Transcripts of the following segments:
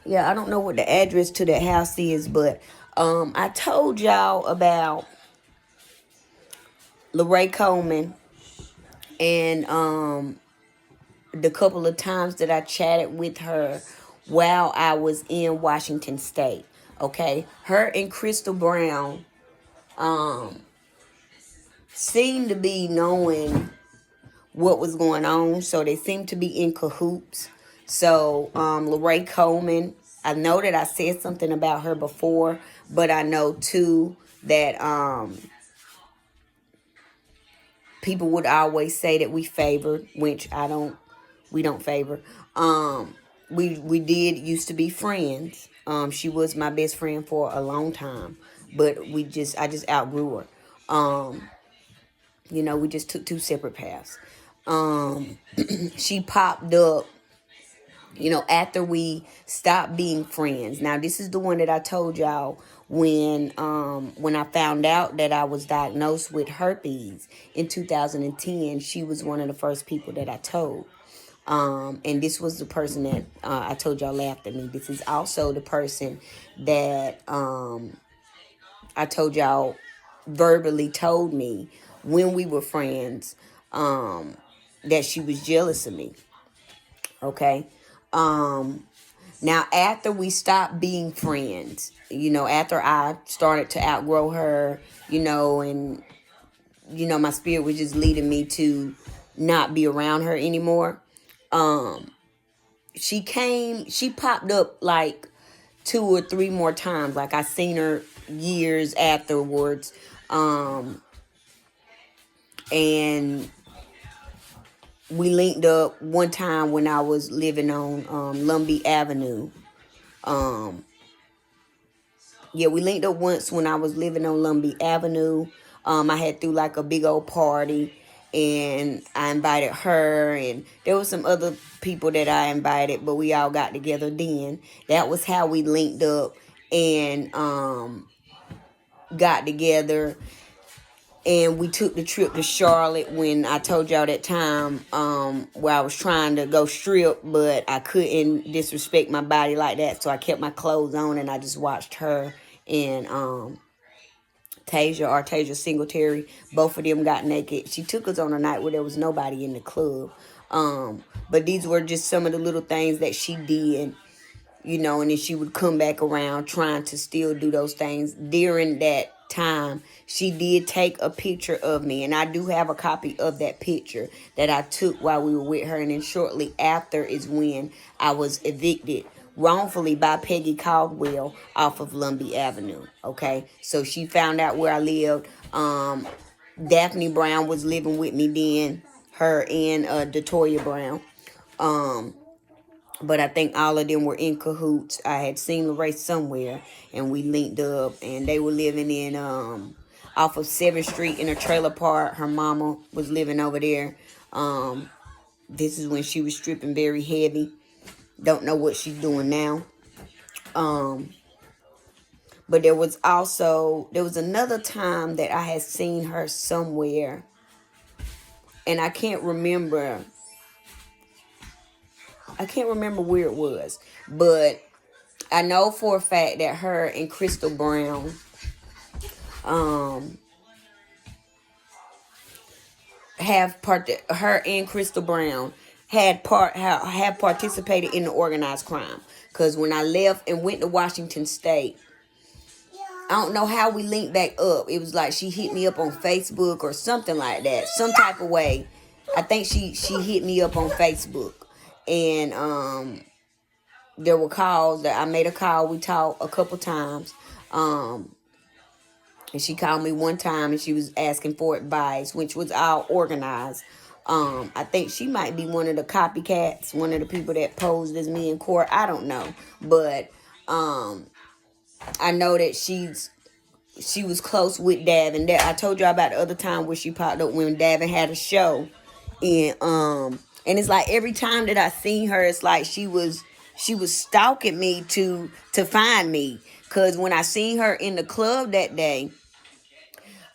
Yeah, I don't know what the address to that house is, but I told y'all about Lorai Coleman and the couple of times that I chatted with her while I was in Washington State. Okay, her and Crystal Brown um seemed to be knowing what was going on, so they seemed to be in cahoots. So Lorai Coleman, I know that I said something about her before, but I know too that people would always say that we favored, which I don't. We don't favor. We did used to be friends. She was my best friend for a long time, but I just outgrew her. We just took two separate paths. She popped up, after we stopped being friends. Now this is the one that I told y'all when I found out that I was diagnosed with herpes in 2010. She was one of the first people that I told. And this was the person that I told y'all laughed at me. This is also the person that I told y'all verbally told me when we were friends that she was jealous of me. Okay. Now, after we stopped being friends, after I started to outgrow her, and, my spirit was just leading me to not be around her anymore. She popped up like 2 or 3 more times. Like I seen her years afterwards. And we linked up one time when I was living on Lumbee Avenue. We linked up once when I was living on Lumbee Avenue. I had threw like a big old party, and I invited her, and there was some other people that I invited, but we all got together then. That was how we linked up and got together. And we took the trip to Charlotte when I told y'all that time where I was trying to go strip, but I couldn't disrespect my body like that. So I kept my clothes on and I just watched her and Tasia Singletary. Both of them got naked. She took us on a night where there was nobody in the club. But these were just some of the little things that she did, and then she would come back around trying to still do those things. During that time, she did take a picture of me, and I do have a copy of that picture that I took while we were with her. And then shortly after is when I was evicted wrongfully by Peggy Caldwell off of Lumbee Avenue. Okay, so she found out where I lived. Daphne Brown was living with me then, her and Detoya Brown. But I think all of them were in cahoots. I had seen Lorai somewhere, and we linked up, and they were living in off of 7th Street in a trailer park. Her mama was living over there. This is when she was stripping very heavy. Don't know what she's doing now. But there was another time that I had seen her somewhere, and I can't remember where it was, but I know for a fact that her and Crystal Brown her and Crystal Brown have participated in the organized crime. Because when I left and went to Washington State, I don't know how we linked back up. It was like she hit me up on Facebook or something like that. Some type of way. I think she hit me up on Facebook. And there were calls that I made a call. We talked a couple times. And she called me one time and she was asking for advice, which was all organized. I think she might be one of the copycats, one of the people that posed as me in court. I don't know. But I know that she was close with Davin. I told y'all about the other time where she popped up when Davin had a show. And it's like every time that I seen her, it's like she was stalking me to find me. Cause when I seen her in the club that day,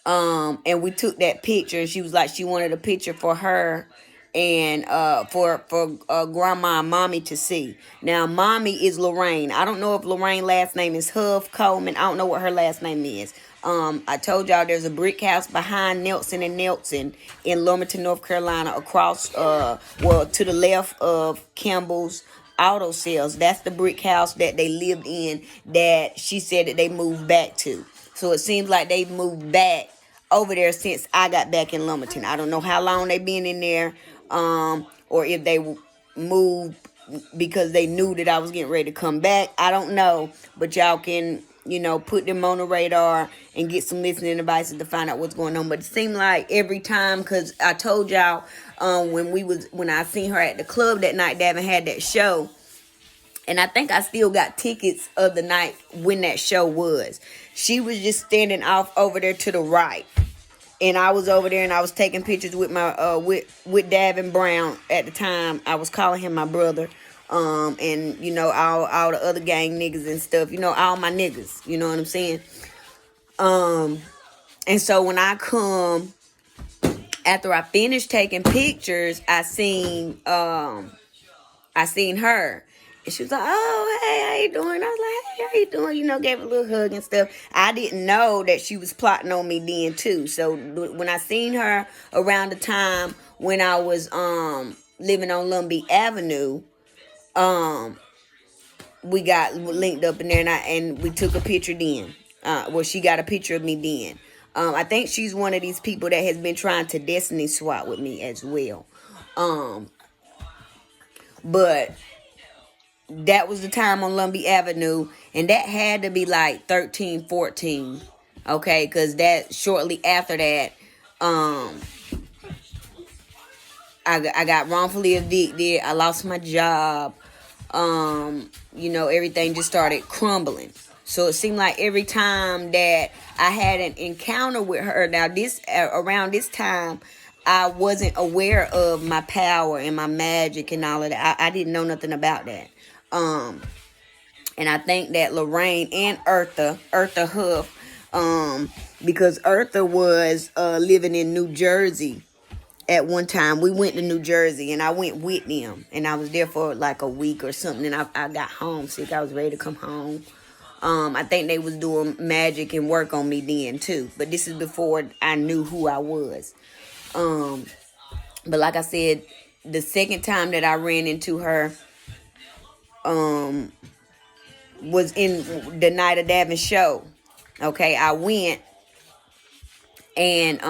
and we took that picture, she was like she wanted a picture for her and for grandma and mommy to see. Now mommy is Lorraine. I don't know if Lorraine's last name is Huff Coleman. I don't know what her last name is. I told y'all there's a brick house behind Nelson and Nelson in Wilmington, North Carolina, across well, to the left of Campbell's auto sales. That's the brick house that they lived in, that she said that they moved back to. So it seems like they've moved back over there since I got back in Wilmington. I don't know how long they been in there, or if they moved because they knew that I was getting ready to come back. I don't know, but y'all can, put them on the radar and get some listening devices to find out what's going on. But it seemed like every time, because I told y'all when I seen her at the club that night, Davin had that show. And I think I still got tickets of the night when that show was. She was just standing off over there to the right. And I was over there and I was taking pictures with my with Davin Brown at the time. I was calling him my brother. And all the other gang niggas and stuff. All my niggas. You know what I'm saying? And so when I come, after I finished taking pictures, I seen her. And she was like, "Oh, hey, how you doing?" I was like, "Hey, how you doing?" Gave her a little hug and stuff. I didn't know that she was plotting on me then too. So when I seen her around the time when I was living on Lumbee Avenue, we got linked up in there, and we took a picture then. She got a picture of me then. I think she's one of these people that has been trying to destiny swap with me as well. But that was the time on Lumbee Avenue, and that had to be like 13, 14. Okay, because that shortly after that, I got wrongfully evicted. I lost my job. Everything just started crumbling. So it seemed like every time that I had an encounter with her, now around this time, I wasn't aware of my power and my magic and all of that. I didn't know nothing about that. And I think that Lorraine and Eartha Huff, because Eartha was living in New Jersey at one time. We went to New Jersey and I went with them, and I was there for like a week or something, and I got homesick. I was ready to come home. I think they was doing magic and work on me then too, but this is before I knew who I was. But like I said, the second time that I ran into her was in the night of Davin's show. Okay, I went, and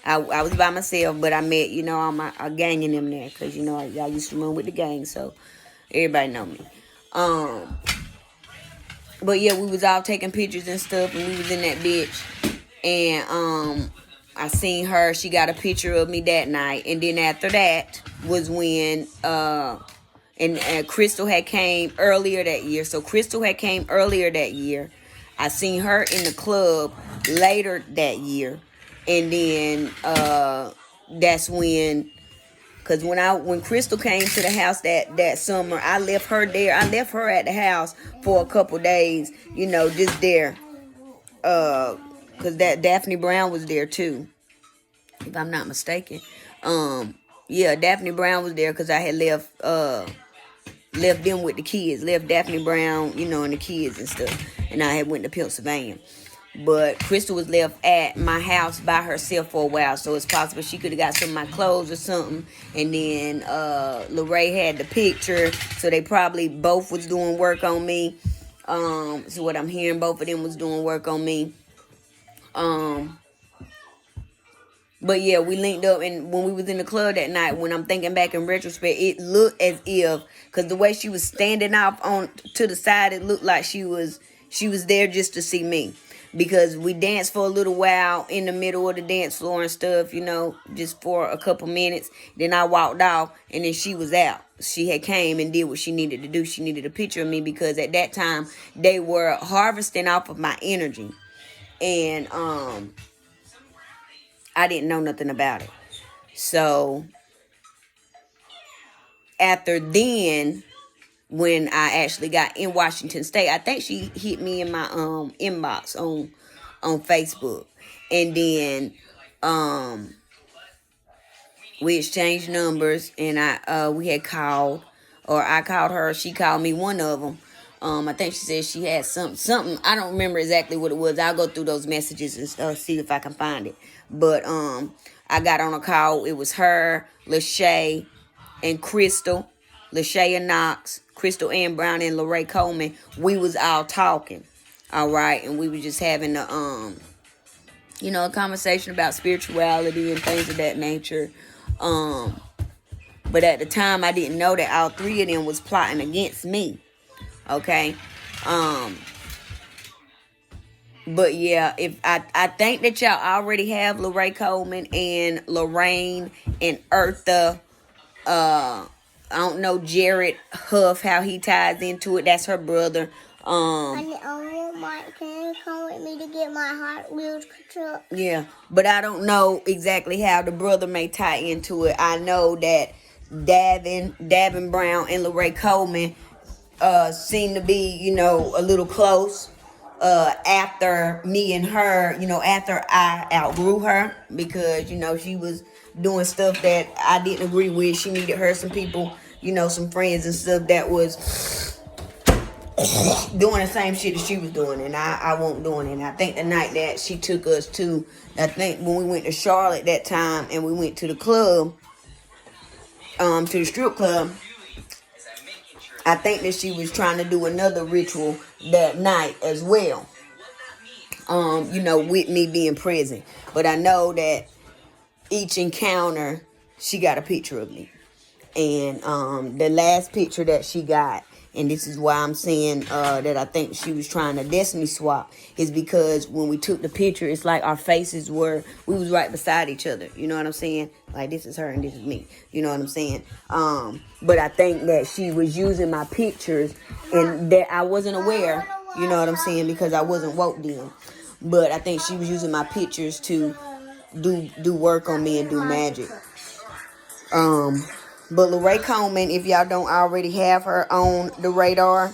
I was by myself, but I met, all my gang in them there, because, y'all used to run with the gang, so everybody know me. But yeah, we was all taking pictures and stuff, and we was in that bitch, and I seen her. She got a picture of me that night, and then after that was when and Crystal had came earlier that year. So Crystal had came earlier that year. I seen her in the club later that year. And then that's when, because when Crystal came to the house that summer, I left her there. I left her at the house for a couple days, just there. Because that Daphne Brown was there too, if I'm not mistaken. Yeah, Daphne Brown was there because I had left them with the kids. Left Daphne Brown, and the kids and stuff. And I had went to Pennsylvania. But Crystal was left at my house by herself for a while. So it's possible she could have got some of my clothes or something. And then Lorai had the picture. So they probably both was doing work on me. So what I'm hearing, both of them was doing work on me. But yeah, we linked up, and when we was in the club that night, when I'm thinking back in retrospect, it looked as if, because the way she was standing off on to the side, it looked like she was there just to see me. Because we danced for a little while in the middle of the dance floor and stuff, just for a couple minutes. Then I walked off, and then she was out. She had came and did what she needed to do. She needed a picture of me because at that time, they were harvesting off of my energy. And, I didn't know nothing about it. So after then, when I actually got in Washington State, I think she hit me in my inbox on Facebook. And then We exchanged numbers, and we had called, or I called her. She called me, one of them. I think she said she had something. I don't remember exactly what it was. I'll go through those messages and see if I can find it. But I got on a call. It was her, Lachey, and Crystal, Lachey and Knox, Crystal Ann Brown, and Lorai Coleman. We was all talking, all right, and we were just having a conversation about spirituality and things of that nature. But at the time, I didn't know that all three of them was plotting against me. Okay. But yeah, if I think that y'all already have Lorai Coleman and Lorraine and Eartha. I don't know Jared Huff, how he ties into it. That's her brother. Can you come with me to get my Hot Wheels truck? Yeah, but I don't know exactly how the brother may tie into it. I know that Davin Brown and Lorai Coleman seem to be, a little close. After me and her, after I outgrew her, because, she was doing stuff that I didn't agree with. She needed some people, some friends and stuff that was doing the same shit that she was doing, and I won't doing it. And I think the night that she took us to, I think when we went to Charlotte that time, and we went to the club, to the strip club, I think that she was trying to do another ritual that night as well. With me being present. But I know that each encounter, she got a picture of me. And the last picture that she got, and this is why I'm saying that I think she was trying to destiny swap, is because when we took the picture, it's like our faces we was right beside each other. You know what I'm saying? Like, this is her and this is me. You know what I'm saying? But I think that she was using my pictures, and that I wasn't aware, you know what I'm saying, because I wasn't woke then. But I think she was using my pictures to do work on me and do magic. But Lorai Coleman, if y'all don't already have her on the radar,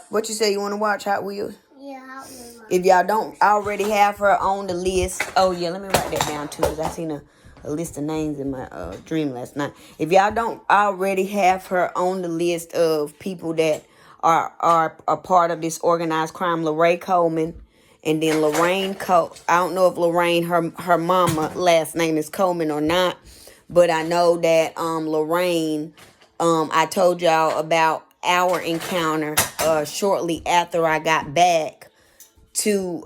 what you say, you want to watch Hot Wheels? Yeah, Hot Wheels. If y'all don't already have her on the list, oh yeah, let me write that down too, because I seen a list of names in my dream last night. If y'all don't already have her on the list of people that are a part of this organized crime, Lorai Coleman, and then Lorraine I don't know if Lorraine, her mama last name is Coleman or not, but I know that Lorraine, I told y'all about our encounter shortly after I got back to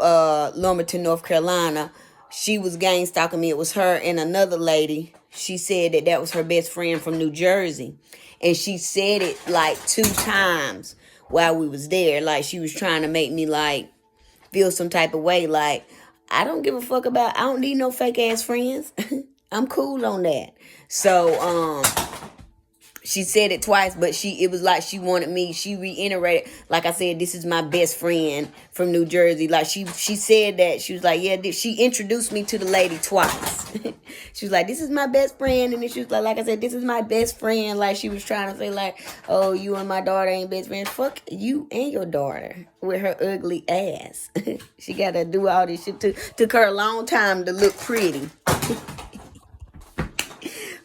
Lumberton, North Carolina. She was gang stalking me. It was her and another lady. She said that was her best friend from New Jersey, and she said it like 2 times while we was there. Like, she was trying to make me like feel some type of way. Like, I don't give a fuck I don't need no fake ass friends. I'm cool on that. So she said it twice, but it was like she wanted me. She reiterated, like I said, this is my best friend from New Jersey. Like, she said that. She was like, yeah, she introduced me to the lady twice. She was like, this is my best friend. And then she was like I said, this is my best friend. Like, she was trying to say like, oh, you and my daughter ain't best friends. Fuck you and your daughter with her ugly ass. She got to do all this shit. Took her a long time to look pretty.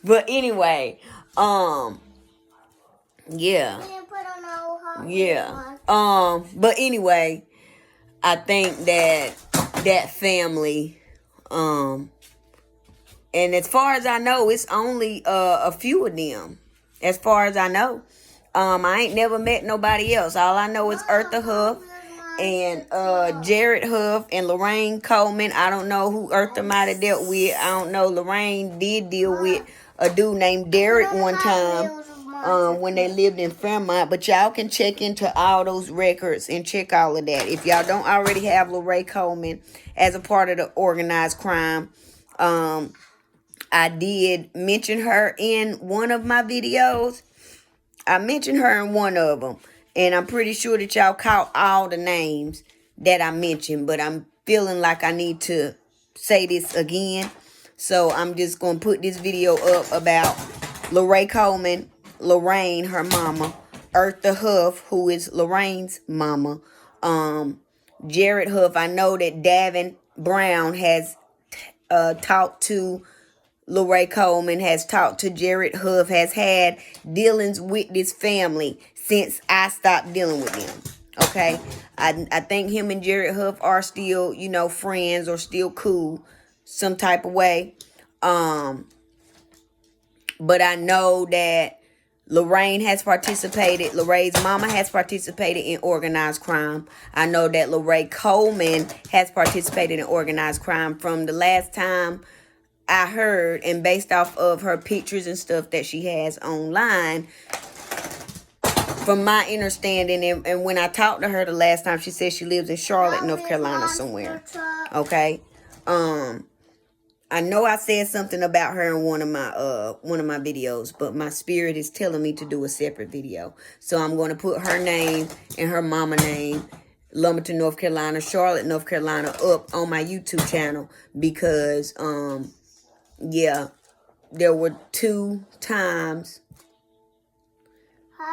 But anyway, yeah. Yeah. But anyway, I think that family, and as far as I know, it's only a few of them. As far as I know. I ain't never met nobody else. All I know is Eartha Huff and Jared Huff and Lorraine Coleman. I don't know who Eartha might have dealt with. I don't know. Lorraine did deal with a dude named Derek one time. When they lived in Fairmont, but y'all can check into all those records and check all of that. If y'all don't already have Lorai Coleman as a part of the organized crime, I did mention her in one of my videos. I mentioned her in one of them, and I'm pretty sure that y'all caught all the names that I mentioned, but I'm feeling like I need to say this again. So I'm just going to put this video up about Lorai Coleman, Lorraine, her mama, Eartha Huff, who is Lorraine's mama, Jared Huff. I know that Davin Brown has talked to Lorai Coleman, has talked to Jared Huff, has had dealings with this family since I stopped dealing with them. Okay, I think him and Jared Huff are still, friends or still cool, some type of way. But I know that Lorraine has participated. Lorraine's mama has participated in organized crime. I know that Lorai Coleman has participated in organized crime from the last time I heard, and based off of her pictures and stuff that she has online. From my understanding, and when I talked to her the last time, she said she lives in Charlotte, North Carolina somewhere. Okay. I know I said something about her in one of my videos, but my spirit is telling me to do a separate video. So I'm going to put her name and her mama name, Lumberton, North Carolina, Charlotte, North Carolina, up on my YouTube channel because yeah, there were two times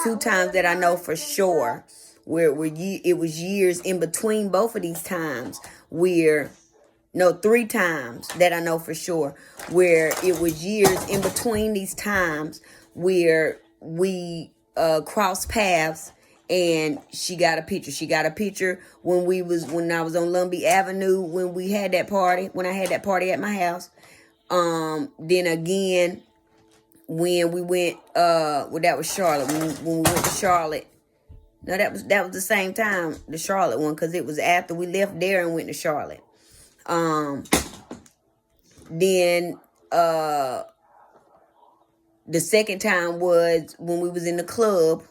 that I know for sure where it was years in between both of these times where, no, 3 times that I know for sure where it was years in between these times where we crossed paths and she got a picture. She got a picture when I was on Lumbee Avenue when I had that party at my house. Then again, when we went, that was Charlotte. When we went to Charlotte, no, that was the same time, the Charlotte one, because it was after we left there and went to Charlotte. Then, the second time was when we was in the club,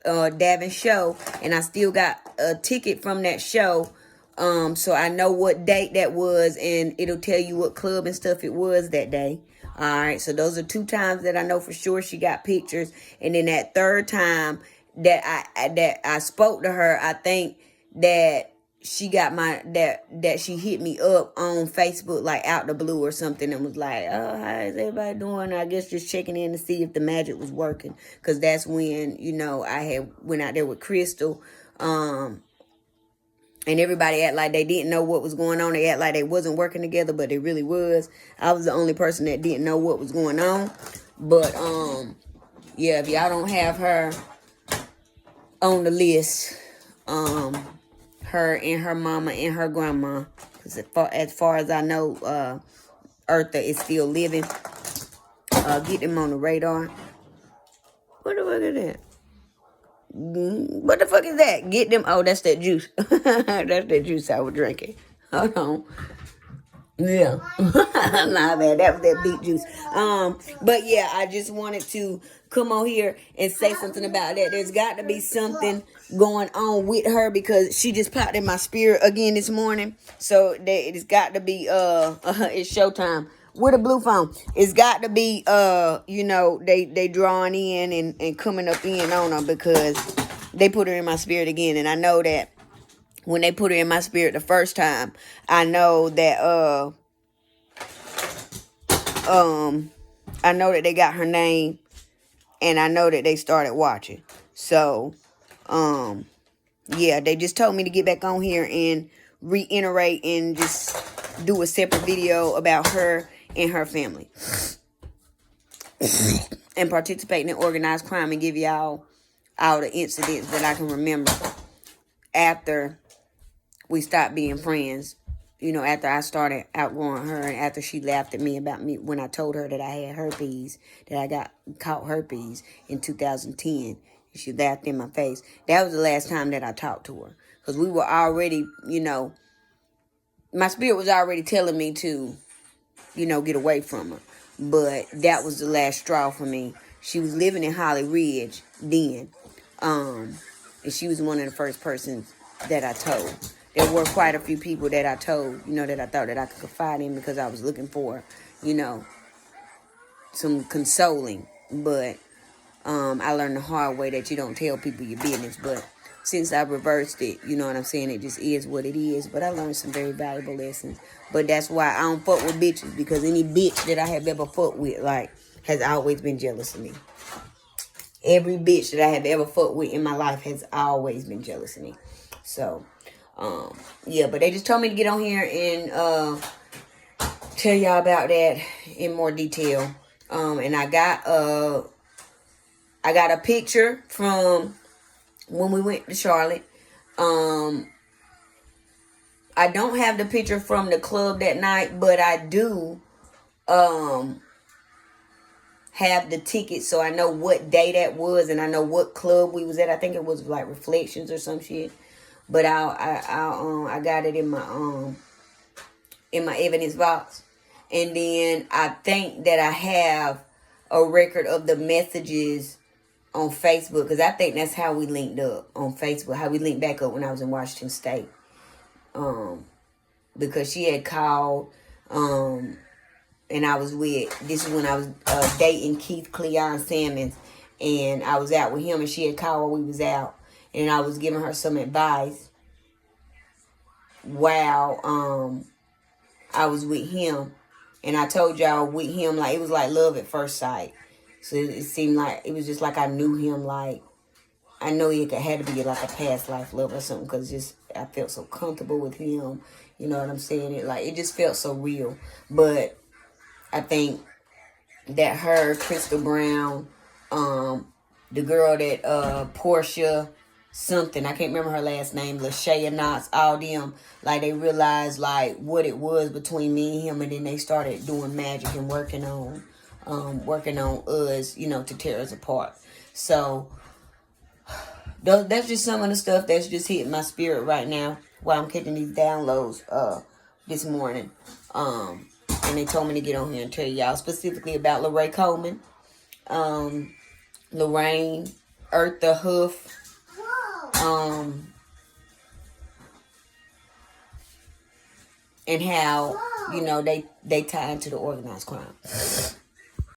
Davin show, and I still got a ticket from that show. So I know what date that was, and it'll tell you what club and stuff it was that day. All right, so those are 2 times that I know for sure she got pictures, and then that third time that I spoke to her, I think that she got that she hit me up on Facebook like out the blue or something and was like, "Oh, how is everybody doing?" I guess just checking in to see if the magic was working, because that's when I had went out there with Crystal. And everybody act like they didn't know what was going on. They act like they wasn't working together, but it really was. I was the only person that didn't know what was going on. But, yeah, if y'all don't have her on the list, her and her mama and her grandma, because as far as I know, Eartha is still living. Get them on the radar. What the fuck is that? What the fuck is that? Get them. Oh, that's that juice. That's that juice I was drinking. Hold on. Yeah. Nah, man, that was that beet juice. But yeah, I just wanted to come on here and say something about that. There's got to be something going on with her because she just popped in my spirit again this morning. So it's got to be it's showtime. With a blue phone, it's got to be they drawing in and coming up in on her because they put her in my spirit again. And I know that when they put her in my spirit the first time, I know that I know that they got her name, and I know that they started watching. So yeah, they just told me to get back on here and reiterate and just do a separate video about her and her family and participating in organized crime and give y'all all the incidents that I can remember after we stopped being friends. After I started outgrowing her and after she laughed at me about me when I told her that I had herpes, that I caught herpes in 2010. She laughed in my face. That was the last time that I talked to her. Because we were already, my spirit was already telling me to, get away from her. But that was the last straw for me. She was living in Holly Ridge then. And she was one of the first persons that I told. There were quite a few people that I told, that I thought that I could confide in because I was looking for, some consoling. But I learned the hard way that you don't tell people your business. But since I reversed it, you know what I'm saying, it just is what it is. But I learned some very valuable lessons. But that's why I don't fuck with bitches, because any bitch that I have ever fucked with, has always been jealous of me. Every bitch that I have ever fucked with in my life has always been jealous of me. So, yeah, but they just told me to get on here and tell y'all about that in more detail. And I got a picture from when we went to Charlotte. I don't have the picture from the club that night, but I do have the ticket, so I know what day that was, and I know what club we was at. I think it was like Reflections or some shit. But I got it in my evidence box, and then I think that I have a record of the messages on Facebook, because I think that's how we linked up on Facebook. How we linked back up when I was in Washington State. Because she had called, and I was this is when I was dating Keith Cleon Sammons, and I was out with him, and she had called while we was out, and I was giving her some advice while I was with him, and I told y'all with him, like, it was like love at first sight. So it seemed like it was just like I knew him, like I know it had to be like a past life love or something, because just I felt so comfortable with him. You know what I'm saying? It just felt so real. But I think that her, Crystal Brown, the girl that Portia something, I can't remember her last name, Lashaya Knox, all them, like, they realized like what it was between me and him, and then they started doing magic and working on us, to tear us apart. So that's just some of the stuff that's just hitting my spirit right now while I'm catching these downloads this morning. And they told me to get on here and tell y'all specifically about Lorai Coleman, Lorraine, Eartha Huff, and how they tie into the organized crime.